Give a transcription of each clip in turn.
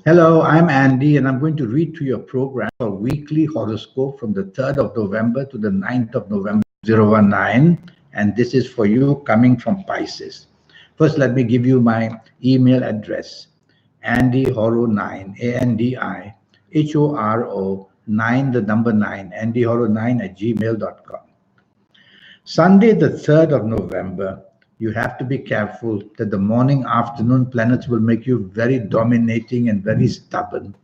Hello, I'm Andy, and I'm going to read to your program a weekly horoscope from the 3rd of November to the 9th of November 2019. And this is for you coming from Pisces. First, let me give you my email address andyhoro9, ANDIHORO 9, the number 9, andyhoro9 at gmail.com. Sunday, the 3rd of November, you have to be careful that the morning afternoon planets will make you very dominating and very stubborn.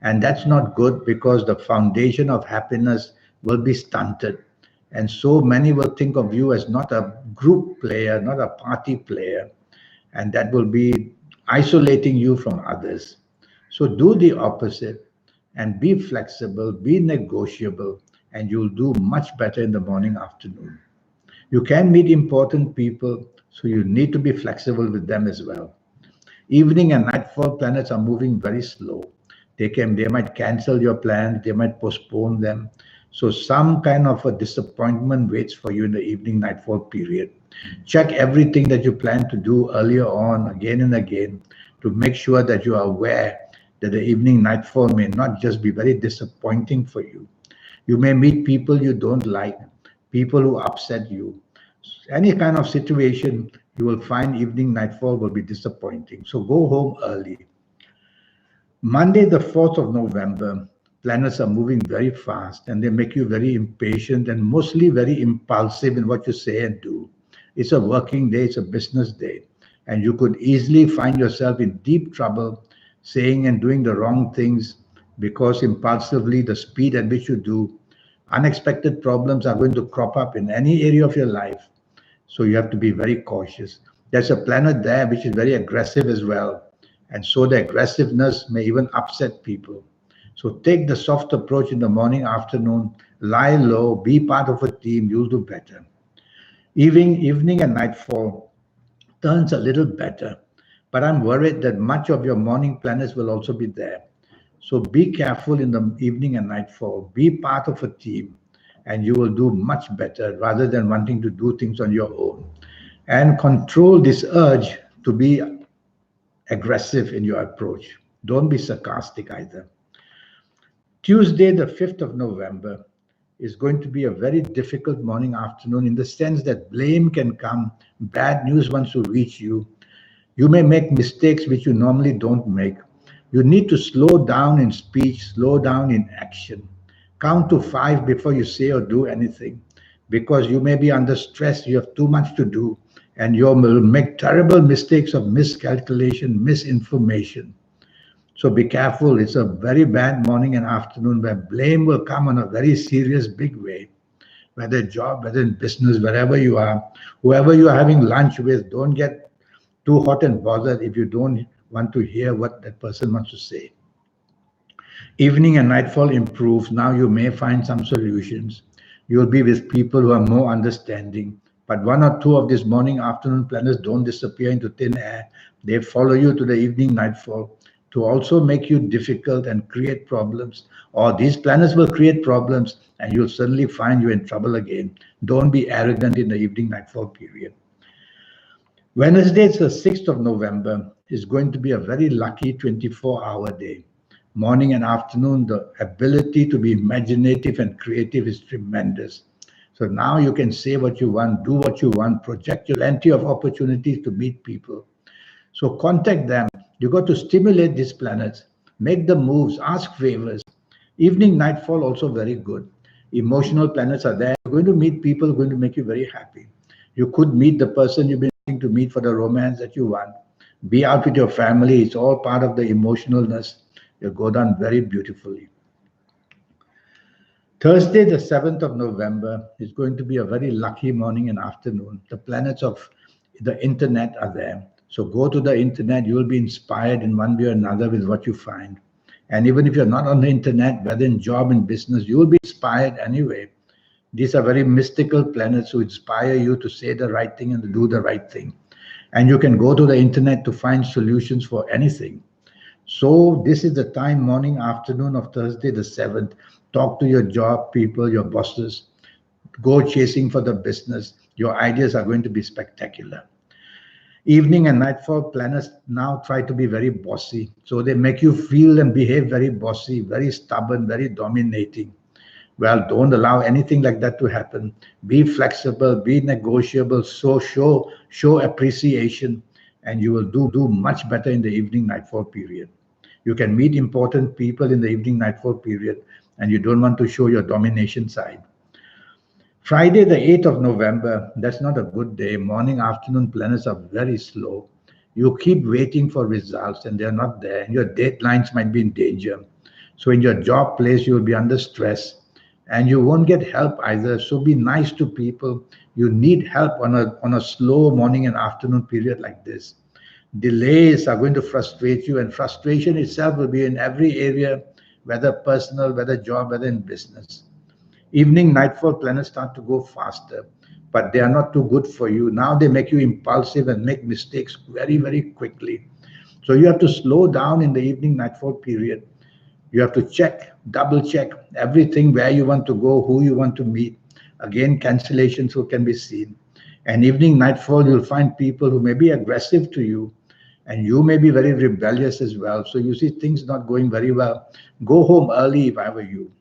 And that's not good because the foundation of happiness will be stunted. And so many will think of you as not a group player, not a party player. And that will be isolating you from others. So do the opposite and be flexible, be negotiable, and you'll do much better in the morning afternoon. You can meet important people, so you need to be flexible with them as well. Evening and nightfall planets are moving very slow. They might cancel your plans, they might postpone them. So some kind of a disappointment waits for you in the evening nightfall period. Check everything that you plan to do earlier on again and again to make sure that you are aware that the evening nightfall may not just be very disappointing for you. You may meet people you don't like, people who upset you. Any kind of situation, you will find evening nightfall will be disappointing. So go home early. Monday, the 4th of November, planets are moving very fast and they make you very impatient and mostly very impulsive in what you say and do. It's a working day, it's a business day, and you could easily find yourself in deep trouble saying and doing the wrong things because impulsively, the speed at which you do, unexpected problems are going to crop up in any area of your life. So you have to be very cautious. There's a planet there which is very aggressive as well. And so the aggressiveness may even upset people. So take the soft approach in the morning, afternoon, lie low, be part of a team, you'll do better. Evening and nightfall turns a little better, but I'm worried that much of your morning planets will also be there. So be careful in the evening and nightfall. Be part of a team, and you will do much better rather than wanting to do things on your own. And control this urge to be aggressive in your approach. Don't be sarcastic either. Tuesday, the 5th of November, is going to be a very difficult morning afternoon in the sense that blame can come, bad news wants to reach you. You may make mistakes which you normally don't make. You need to slow down in speech, slow down in action. Count to 5 before you say or do anything because you may be under stress, you have too much to do, and you will make terrible mistakes of miscalculation, misinformation. So be careful. It's a very bad morning and afternoon where blame will come on a very serious, big way. Whether job, whether in business, wherever you are, whoever you are having lunch with, don't get too hot and bothered if you don't want to hear what that person wants to say. Evening and nightfall improves. Now you may find some solutions. You'll be with people who are more understanding. But one or two of these morning afternoon planets don't disappear into thin air. They follow you to the evening nightfall to also make you difficult and create problems. Or these planets will create problems and you'll suddenly find you in trouble again. Don't be arrogant in the evening nightfall period. Wednesday, it's the 6th of November, is going to be a very lucky 24-hour day. Morning and afternoon, the ability to be imaginative and creative is tremendous. So now you can say what you want, do what you want, project your plenty of opportunities to meet people. So contact them. You got to stimulate these planets, make the moves, ask favors. Evening, nightfall also very good. Emotional planets are there. You're going to meet people who are going to make you very happy. You could meet the person you've been wanting to meet for the romance that you want. Be out with your family. It's all part of the emotionalness. You'll go down very beautifully. Thursday, the 7th of November, is going to be a very lucky morning and afternoon. The planets of the internet are there. So go to the internet, you will be inspired in one way or another with what you find. And even if you're not on the internet, whether in job and business, you will be inspired anyway. These are very mystical planets who inspire you to say the right thing and to do the right thing. And you can go to the internet to find solutions for anything. So this is the time, morning, afternoon of Thursday the 7th. Talk to your job people, your bosses. Go chasing for the business. Your ideas are going to be spectacular. Evening and nightfall planets now try to be very bossy. So they make you feel and behave very bossy, very stubborn, very dominating. Well, don't allow anything like that to happen. Be flexible, be negotiable, so show appreciation, and you will do much better in the evening nightfall period. You can meet important people in the evening nightfall period, and you don't want to show your domination side. Friday, the 8th of November, that's not a good day. Morning, afternoon planets are very slow. You keep waiting for results and they're not there, and your deadlines might be in danger. So, in your job place, you'll be under stress and you won't get help either. So, be nice to people. You need help on a slow morning and afternoon period like this. Delays are going to frustrate you, and frustration itself will be in every area, whether personal, whether job, whether in business. Evening nightfall planets start to go faster, but they are not too good for you. Now they make you impulsive and make mistakes very, very quickly. So you have to slow down in the evening nightfall period. You have to check, double check everything, where you want to go, who you want to meet. Again, cancellations can be seen. And evening nightfall, you'll find people who may be aggressive to you, and you may be very rebellious as well. So you see things not going very well. Go home early if I were you.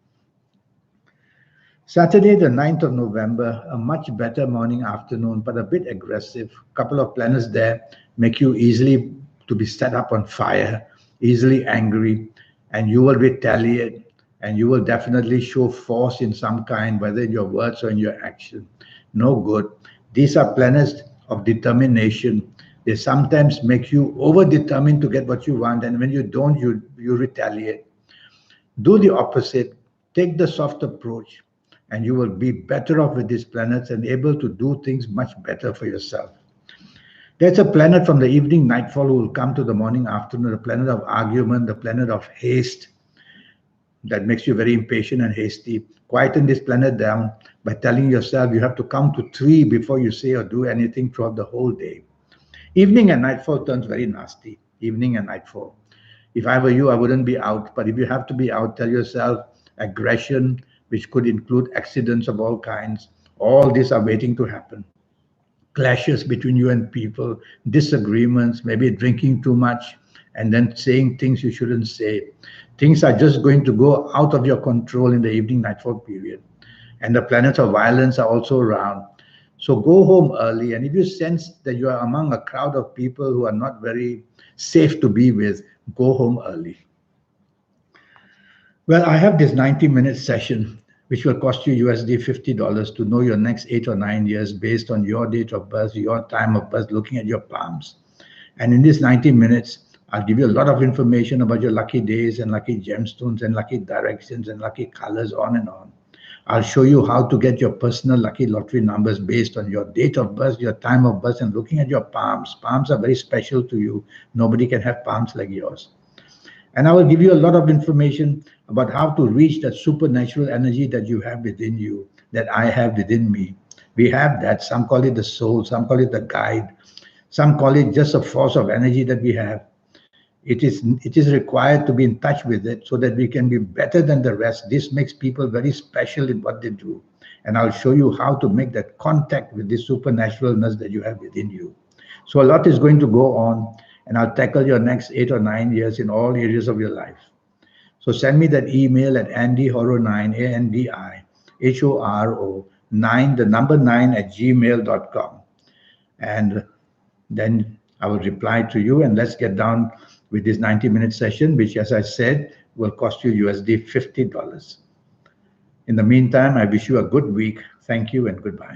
Saturday, the 9th of November, a much better morning, afternoon, but a bit aggressive. Couple of planets there make you easily to be set up on fire, easily angry, and you will retaliate, and you will definitely show force in some kind, whether in your words or in your action. No good. These are planets of determination. They sometimes make you over-determined to get what you want, and when you don't, you retaliate. Do the opposite. Take the soft approach, and you will be better off with these planets and able to do things much better for yourself. There's a planet from the evening nightfall who will come to the morning afternoon, a planet of argument, the planet of haste that makes you very impatient and hasty. Quieten this planet down by telling yourself you have to count to 3 before you say or do anything throughout the whole day. Evening and nightfall turns very nasty. Evening and nightfall. If I were you, I wouldn't be out. But if you have to be out, tell yourself aggression, which could include accidents of all kinds. All these are waiting to happen. Clashes between you and people, disagreements, maybe drinking too much, and then saying things you shouldn't say. Things are just going to go out of your control in the evening nightfall period. And the planets of violence are also around. So go home early. And if you sense that you are among a crowd of people who are not very safe to be with, go home early. Well, I have this 90-minute session, which will cost you USD $50 to know your next 8 or 9 years based on your date of birth, your time of birth, looking at your palms. And in this 90 minutes, I'll give you a lot of information about your lucky days and lucky gemstones and lucky directions and lucky colors, on and on. I'll show you how to get your personal lucky lottery numbers based on your date of birth, your time of birth, and looking at your palms. Palms are very special to you. Nobody can have palms like yours. And I will give you a lot of information about how to reach that supernatural energy that you have within you, that I have within me. We have that. Some call it the soul, some call it the guide, some call it just a force of energy that we have. It is required to be in touch with it so that we can be better than the rest. This makes people very special in what they do. And I'll show you how to make that contact with this supernaturalness that you have within you. So a lot is going to go on, and I'll tackle your next 8 or 9 years in all areas of your life. So send me that email at andyhoro9, ANDIHORO9, the number 9 at gmail.com. And then I will reply to you, and let's get down with this 90-minute session, which, as I said, will cost you USD $50. In the meantime, I wish you a good week. Thank you and goodbye.